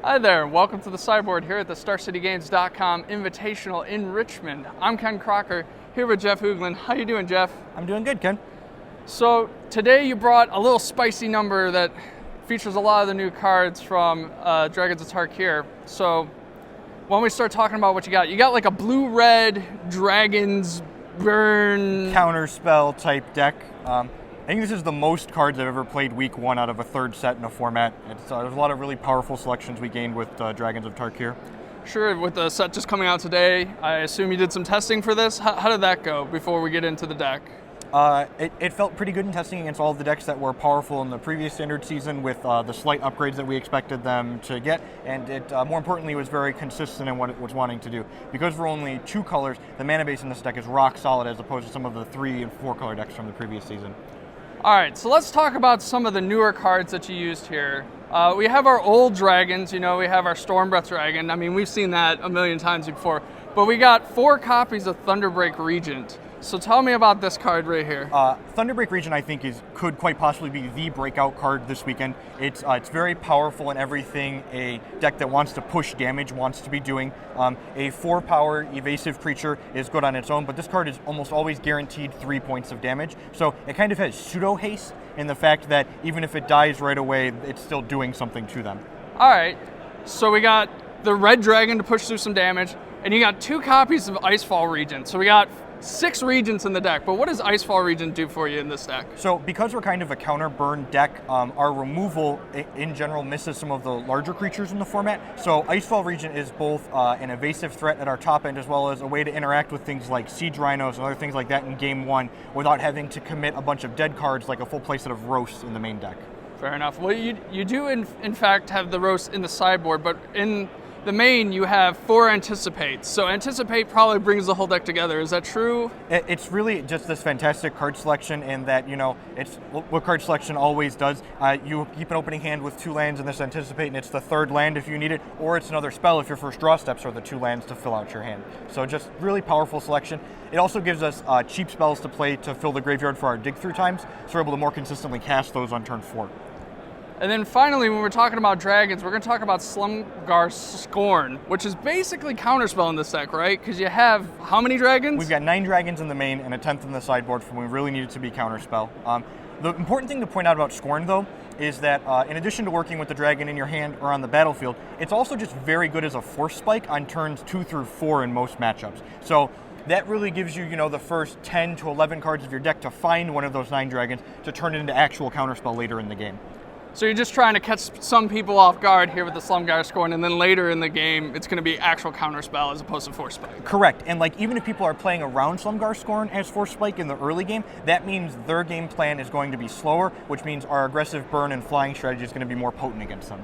Hi there, welcome to the Sideboard here at the StarCityGames.com Invitational in Richmond. I'm Ken Crocker, here with Jeff Hoogland. How you doing, Jeff? I'm doing good, Ken. So today you brought a little spicy number that features a lot of the new cards from Dragons of Tarkir. So why don't we start talking about what you got? You got like a blue-red Dragons burn counterspell type deck. I think this is the most cards I've ever played week one out of a third set in a format. There's a lot of really powerful selections we gained with Dragons of Tarkir. Sure, with the set just coming out today, I assume you did some testing for this. How did that go before we get into the deck? It felt pretty good in testing against all of the decks that were powerful in the previous standard season with the slight upgrades that we expected them to get, and it more importantly was very consistent in what it was wanting to do. Because we're only 2 colors, the mana base in this deck is rock solid as opposed to some of the 3 and 4 color decks from the previous season. All right, so let's talk about some of the newer cards that you used here. We have our old dragons, we have our Stormbreath Dragon. I mean, we've seen that a million times before, but we got 4 copies of Thunderbreak Regent. So tell me about this card right here. Thunderbreak Regent, I think, could quite possibly be the breakout card this weekend. It's very powerful in everything a deck that wants to push damage wants to be doing. A 4-power evasive creature is good on its own, but this card is almost always guaranteed 3 points of damage. So it kind of has pseudo haste in the fact that even if it dies right away, it's still doing something to them. All right, so we got the red dragon to push through some damage, and you got 2 copies of Icefall Regent. So we got 6 Regents in the deck, but what does Icefall Regent do for you in this deck? So because we're kind of a counter burn deck, our removal in general misses some of the larger creatures in the format. So Icefall Regent is both an evasive threat at our top end as well as a way to interact with things like Siege Rhinos and other things like that in game 1 without having to commit a bunch of dead cards like a full playset of Roast in the main deck. Fair enough. Well, you do in fact have the Roast in the sideboard, but in the main, you have 4 Anticipates. So Anticipate probably brings the whole deck together. Is that true? It's really just this fantastic card selection in that, it's what card selection always does. You keep an opening hand with 2 lands in this Anticipate, and it's the 3rd land if you need it, or it's another spell if your first draw steps are the 2 lands to fill out your hand. So just really powerful selection. It also gives us cheap spells to play to fill the graveyard for our dig through times, so we're able to more consistently cast those on turn 4. And then finally, when we're talking about dragons, we're going to talk about Slumgar Scorn, which is basically counterspell in this deck, right? Because you have how many dragons? We've got 9 dragons in the main and a 10th in the sideboard from when we really need it to be counterspell. The important thing to point out about Scorn, though, is that in addition to working with the dragon in your hand or on the battlefield, it's also just very good as a force spike on turns 2 through 4 in most matchups. So that really gives you, the first 10 to 11 cards of your deck to find one of those 9 dragons to turn it into actual counterspell later in the game. So you're just trying to catch some people off guard here with the Slumgar Scorn, and then later in the game, it's going to be actual counterspell as opposed to force spike. Correct, and even if people are playing around Slumgar Scorn as force spike in the early game, that means their game plan is going to be slower, which means our aggressive burn and flying strategy is going to be more potent against them.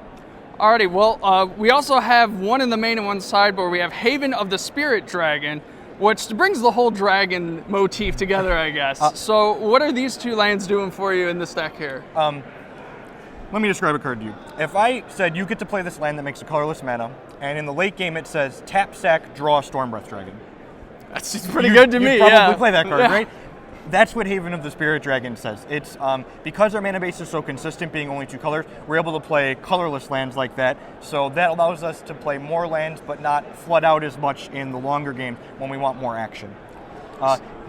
Alrighty, well, we also have 1 in the main and 1 sideboard. We have Haven of the Spirit Dragon, which brings the whole dragon motif together, I guess. So what are these 2 lands doing for you in this deck here? Let me describe a card to you. If I said you get to play this land that makes a colorless mana, and in the late game it says tap, sack, draw, Stormbreath Dragon. That's just pretty good to me, You'd probably yeah. play that card, right? That's what Haven of the Spirit Dragon says. It's because our mana base is so consistent, being only 2 colors, we're able to play colorless lands like that. So that allows us to play more lands, but not flood out as much in the longer game when we want more action.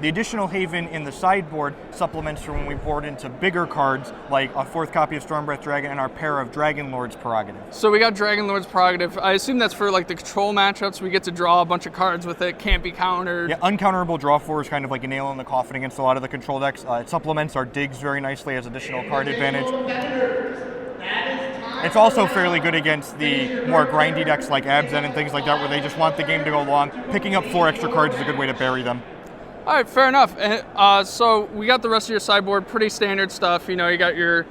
The additional Haven in the sideboard supplements from when we board into bigger cards, like a 4th copy of Stormbreath Dragon and our pair of Dragon Lord's Prerogative. So we got Dragon Lord's Prerogative. I assume that's for the control matchups. We get to draw a bunch of cards with it, can't be countered. Yeah, uncounterable draw 4 is kind of like a nail in the coffin against a lot of the control decks. It supplements our digs very nicely as additional card advantage. It's also fairly good against the more grindy decks like Abzan and things like that, where they just want the game to go long. Picking up 4 extra cards is a good way to bury them. All right, fair enough. So we got the rest of your sideboard, pretty standard stuff. You got your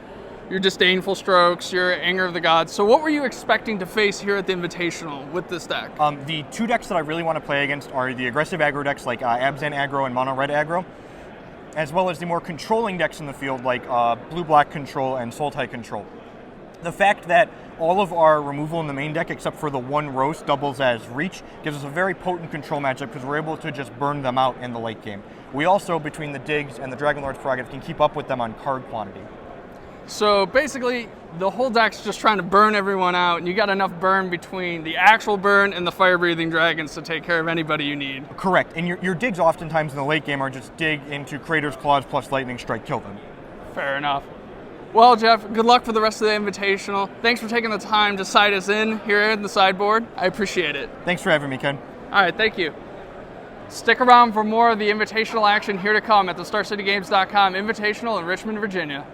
Disdainful Strokes, your Anger of the Gods. So what were you expecting to face here at the Invitational with this deck? The 2 decks that I really want to play against are the aggressive aggro decks like Abzan aggro and mono red aggro, as well as the more controlling decks in the field like blue-black control and Sultai control. The fact that all of our removal in the main deck, except for the 1 Roast, doubles as reach, gives us a very potent control matchup because we're able to just burn them out in the late game. We also, between the digs and the Dragon Lord's Prerogative, can keep up with them on card quantity. So basically, the whole deck's just trying to burn everyone out, and you got enough burn between the actual burn and the fire-breathing dragons to take care of anybody you need. Correct, and your digs oftentimes in the late game are just dig into Creator's Claws plus Lightning Strike, kill them. Fair enough. Well, Jeff, good luck for the rest of the Invitational. Thanks for taking the time to side us in here in the sideboard. I appreciate it. Thanks for having me, Ken. All right, thank you. Stick around for more of the Invitational action here to come at the StarCityGames.com Invitational in Richmond, Virginia.